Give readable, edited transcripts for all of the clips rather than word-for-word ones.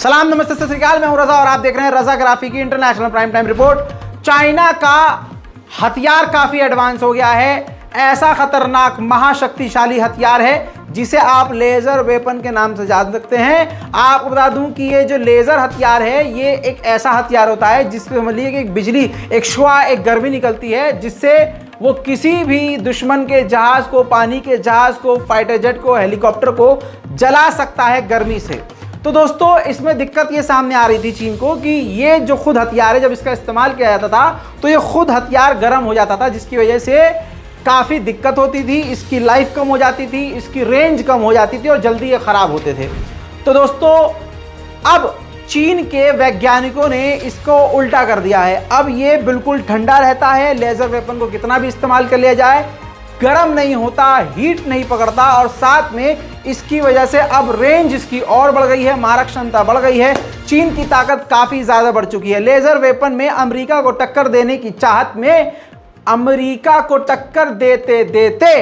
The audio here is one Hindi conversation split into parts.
सलाम, नमस्ते, सत श्री अकाल। मैं हूं रजा और आप देख रहे हैं रजा ग्राफी की international prime time report. China का हथियार काफी एडवांस हो गया है। ऐसा खतरनाक महाशक्तिशाली हथियार है जिसे आप लेजर वेपन के नाम से जान सकते हैं। आपको बता दूं कि ये जो लेजर हथियार है ये एक ऐसा हथियार होता है जिसपे समझ लीजिए कि एक बिजली, एक शुआ, एक गर्मी निकलती है जिससे वो किसी भी दुश्मन के जहाज को, पानी के जहाज को, फाइटर जेट को, हेलीकॉप्टर को जला सकता है गर्मी से। तो दोस्तों इसमें दिक्कत ये सामने आ रही थी चीन को कि ये जो खुद हथियार है जब इसका इस्तेमाल किया जाता था तो ये खुद हथियार गर्म हो जाता था, जिसकी वजह से काफ़ी दिक्कत होती थी। इसकी लाइफ कम हो जाती थी, इसकी रेंज कम हो जाती थी और जल्दी ये ख़राब होते थे। तो दोस्तों अब चीन के वैज्ञानिकों ने इसको उल्टा कर दिया है। अब ये बिल्कुल ठंडा रहता है, लेज़र वेपन को कितना भी इस्तेमाल कर लिया जाए गर्म नहीं होता, हीट नहीं पकड़ता और साथ में इसकी वजह से अब रेंज इसकी और बढ़ गई है, मारक क्षमता बढ़ गई है। चीन की ताकत काफ़ी ज़्यादा बढ़ चुकी है। लेज़र वेपन में अमेरिका को टक्कर देने की चाहत में अमेरिका को टक्कर देते देते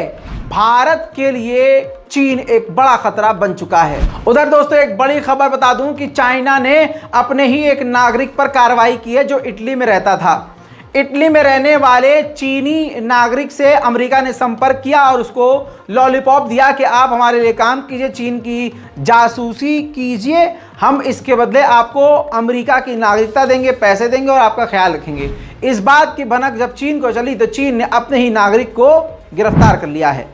भारत के लिए चीन एक बड़ा खतरा बन चुका है। उधर दोस्तों एक बड़ी खबर बता दूं कि चाइना ने अपने ही एक नागरिक पर कार्रवाई की है जो इटली में रहता था। इटली में रहने वाले चीनी नागरिक से अमेरिका ने संपर्क किया और उसको लॉलीपॉप दिया कि आप हमारे लिए काम कीजिए, चीन की जासूसी कीजिए, हम इसके बदले आपको अमेरिका की नागरिकता देंगे, पैसे देंगे और आपका ख्याल रखेंगे। इस बात की भनक जब चीन को चली तो चीन ने अपने ही नागरिक को गिरफ्तार कर लिया है।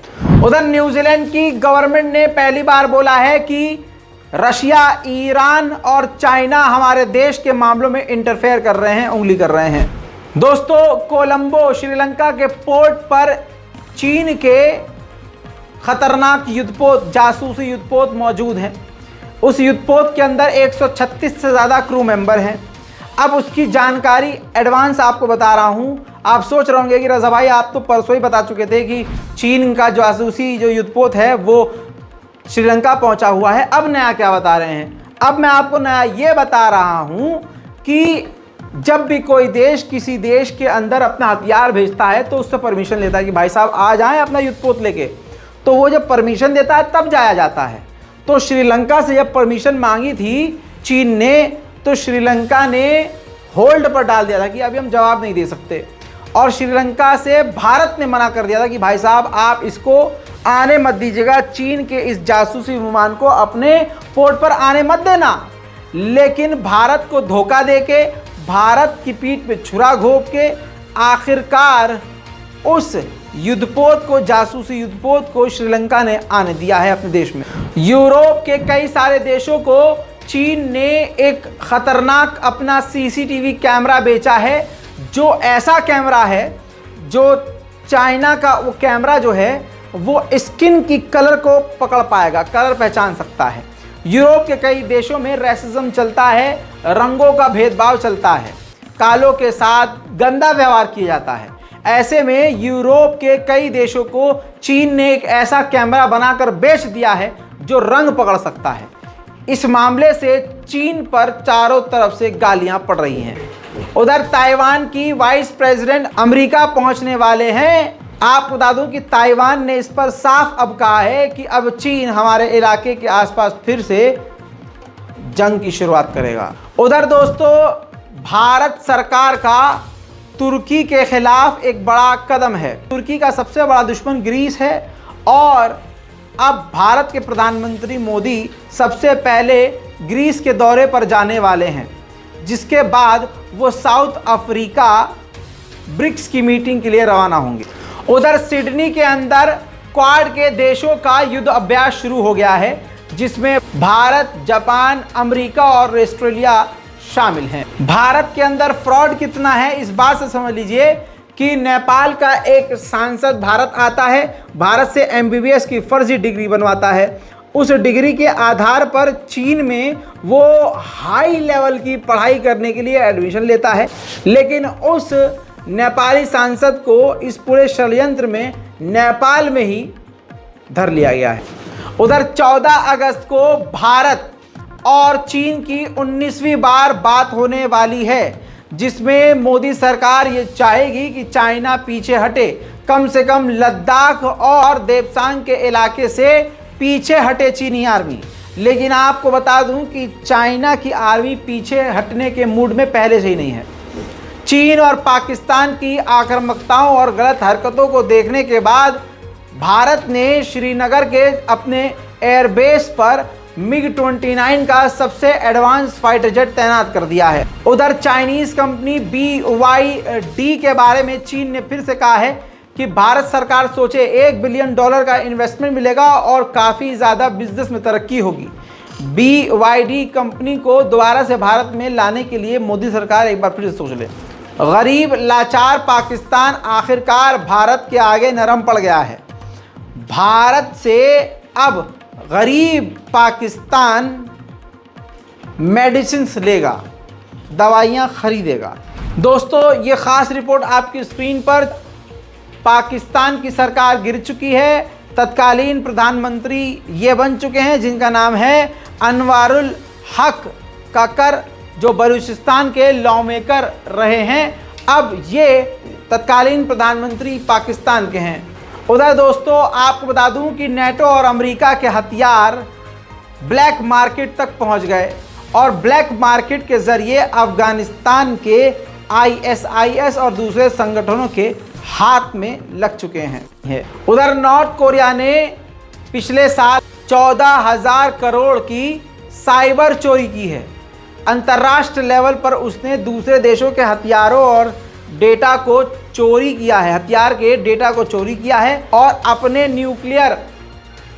उधर न्यूजीलैंड की गवर्नमेंट ने पहली बार बोला है कि रशिया, ईरान और चाइना हमारे देश के मामलों में इंटरफेयर कर रहे हैं, उंगली कर रहे हैं। दोस्तों कोलंबो श्रीलंका के पोर्ट पर चीन के खतरनाक युद्धपोत, जासूसी युद्धपोत मौजूद हैं। उस युद्धपोत के अंदर 136 से ज़्यादा क्रू मेंबर हैं। अब उसकी जानकारी एडवांस आपको बता रहा हूं। आप सोच रहे होंगे कि रजा भाई आप तो परसों ही बता चुके थे कि चीन का जासूसी जो युद्धपोत है वो श्रीलंका पहुंचा हुआ है। अब नया क्या बता रहे हैं? अब मैं आपको नया ये बता रहा हूं कि जब भी कोई देश किसी देश के अंदर अपना हथियार भेजता है तो उससे परमिशन लेता है कि भाई साहब आ जाएं अपना युद्धपोत लेके। तो वो जब परमिशन देता है तब जाया जाता है। तो श्रीलंका से जब परमिशन मांगी थी चीन ने तो श्रीलंका ने होल्ड पर डाल दिया था कि अभी हम जवाब नहीं दे सकते। और श्रीलंका से भारत ने मना कर दिया था कि भाई साहब आप इसको आने मत दीजिएगा, चीन के इस जासूसी विमान को अपने पोर्ट पर आने मत देना। लेकिन भारत को धोखा देके, भारत की पीठ पे छुरा घोंप के आखिरकार उस युद्धपोत को, जासूसी युद्धपोत को श्रीलंका ने आने दिया है अपने देश में। यूरोप के कई सारे देशों को चीन ने एक खतरनाक अपना सीसीटीवी कैमरा बेचा है, जो ऐसा कैमरा है जो चाइना का वो कैमरा जो है वो स्किन की कलर को पकड़ पाएगा, कलर पहचान सकता है। यूरोप के कई देशों में रेसिज्म चलता है, रंगों का भेदभाव चलता है, कालों के साथ गंदा व्यवहार किया जाता है। ऐसे में यूरोप के कई देशों को चीन ने एक ऐसा कैमरा बनाकर बेच दिया है जो रंग पकड़ सकता है। इस मामले से चीन पर चारों तरफ से गालियां पड़ रही हैं। उधर ताइवान की वाइस प्रेसिडेंट अमेरिका पहुंचने वाले हैं। आपको बता दूं कि ताइवान ने इस पर साफ अब कहा है कि अब चीन हमारे इलाके के आसपास फिर से जंग की शुरुआत करेगा। उधर दोस्तों भारत सरकार का तुर्की के खिलाफ एक बड़ा कदम है। तुर्की का सबसे बड़ा दुश्मन ग्रीस है और अब भारत के प्रधानमंत्री मोदी सबसे पहले ग्रीस के दौरे पर जाने वाले हैं, जिसके बाद वो साउथ अफ्रीका ब्रिक्स की मीटिंग के लिए रवाना होंगे। उधर सिडनी के अंदर क्वाड के देशों का युद्ध अभ्यास शुरू हो गया है, जिसमें भारत, जापान, अमेरिका और ऑस्ट्रेलिया शामिल हैं। भारत के अंदर फ्रॉड कितना है इस बात से समझ लीजिए कि नेपाल का एक सांसद भारत आता है, भारत से MBBS की फर्जी डिग्री बनवाता है। उस डिग्री के आधार पर चीन में वो हाई लेवल की पढ़ाई करने के लिए एडमिशन लेता है, लेकिन उस नेपाली सांसद को इस पूरे षड्यंत्र में नेपाल में ही धर लिया गया है। उधर 14 अगस्त को भारत और चीन की 19वीं बार बात होने वाली है, जिसमें मोदी सरकार ये चाहेगी कि चाइना पीछे हटे, कम से कम लद्दाख और देप्सांग के इलाके से पीछे हटे चीनी आर्मी। लेकिन आपको बता दूं कि चाइना की आर्मी पीछे हटने के मूड में पहले से ही नहीं है। चीन और पाकिस्तान की आक्रामकताओं और गलत हरकतों को देखने के बाद भारत ने श्रीनगर के अपने एयरबेस पर MiG-29 का सबसे एडवांस फाइटर जेट तैनात कर दिया है। उधर चाइनीज कंपनी BYD के बारे में चीन ने फिर से कहा है कि भारत सरकार सोचे $1 बिलियन का इन्वेस्टमेंट मिलेगा और काफ़ी ज़्यादा बिजनेस में तरक्की होगी। BYD कंपनी को दोबारा से भारत में लाने के लिए मोदी सरकार एक बार फिर से सोच ले। गरीब लाचार पाकिस्तान आखिरकार भारत के आगे नरम पड़ गया है। भारत से अब गरीब पाकिस्तान मेडिसिन्स लेगा, दवाइयाँ खरीदेगा। दोस्तों, ये ख़ास रिपोर्ट आपकी स्क्रीन पर। पाकिस्तान की सरकार गिर चुकी है। तत्कालीन प्रधानमंत्री ये बन चुके हैं जिनका नाम है अनवारुल हक ककर, जो बलूचिस्तान के लॉ मेकर रहे हैं। अब ये तत्कालीन प्रधानमंत्री पाकिस्तान के हैं। उधर दोस्तों, आपको बता दूं कि नेटो और अमेरिका के हथियार ब्लैक मार्केट तक पहुंच गए और ब्लैक मार्केट के ज़रिए अफ़गानिस्तान के ISIS और दूसरे संगठनों के हाथ में लग चुके हैं। उधर नॉर्थ कोरिया ने पिछले साल 14,000 करोड़ की साइबर चोरी की है। अंतर्राष्ट्रीय लेवल पर उसने दूसरे देशों के हथियारों और डेटा को चोरी किया है, हथियार के डेटा को चोरी किया है और अपने न्यूक्लियर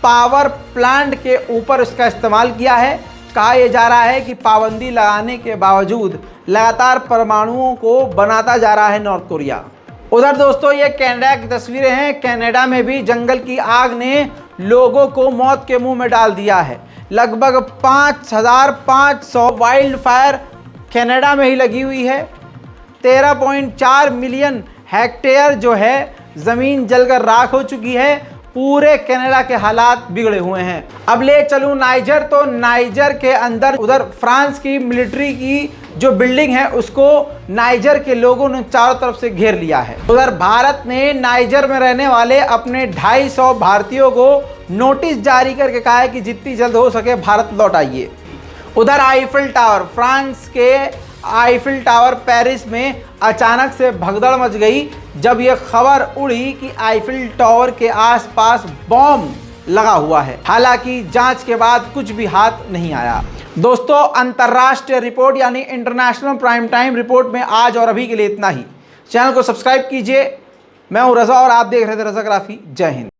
पावर प्लांट के ऊपर इसका इस्तेमाल किया है। कहा यह जा रहा है कि पाबंदी लगाने के बावजूद लगातार परमाणुओं को बनाता जा रहा है नॉर्थ कोरिया। उधर दोस्तों, ये कनाडा की तस्वीरें हैं। कनाडा में भी जंगल की आग ने लोगों को मौत के मुंह में डाल दिया है। लगभग 5,500 वाइल्ड फायर कनाडा में ही लगी हुई है। 13.4 मिलियन हेक्टेयर जो है ज़मीन जलकर राख हो चुकी है। पूरे कनाडा के हालात बिगड़े हुए हैं। अब ले चलूँ नाइजर, तो नाइजर के अंदर उधर फ्रांस की मिलिट्री की जो बिल्डिंग है उसको नाइजर के लोगों ने चारों तरफ से घेर लिया है। उधर भारत ने नाइजर में रहने वाले अपने 250 भारतीयों को नोटिस जारी करके कहा है कि जितनी जल्द हो सके भारत लौट आइए। उधर आईफिल टावर, फ्रांस के आईफिल टावर पेरिस में अचानक से भगदड़ मच गई जब यह खबर उड़ी कि आईफिल टावर के आसपास बॉम्ब लगा हुआ है। हालांकि जांच के बाद कुछ भी हाथ नहीं आया। दोस्तों, अंतर्राष्ट्रीय रिपोर्ट यानी इंटरनेशनल प्राइम टाइम रिपोर्ट में आज और अभी के लिए इतना ही। चैनल को सब्सक्राइब कीजिए। मैं हूं रज़ा और आप देख रहे थे रज़ाग्राफी। जय हिंद।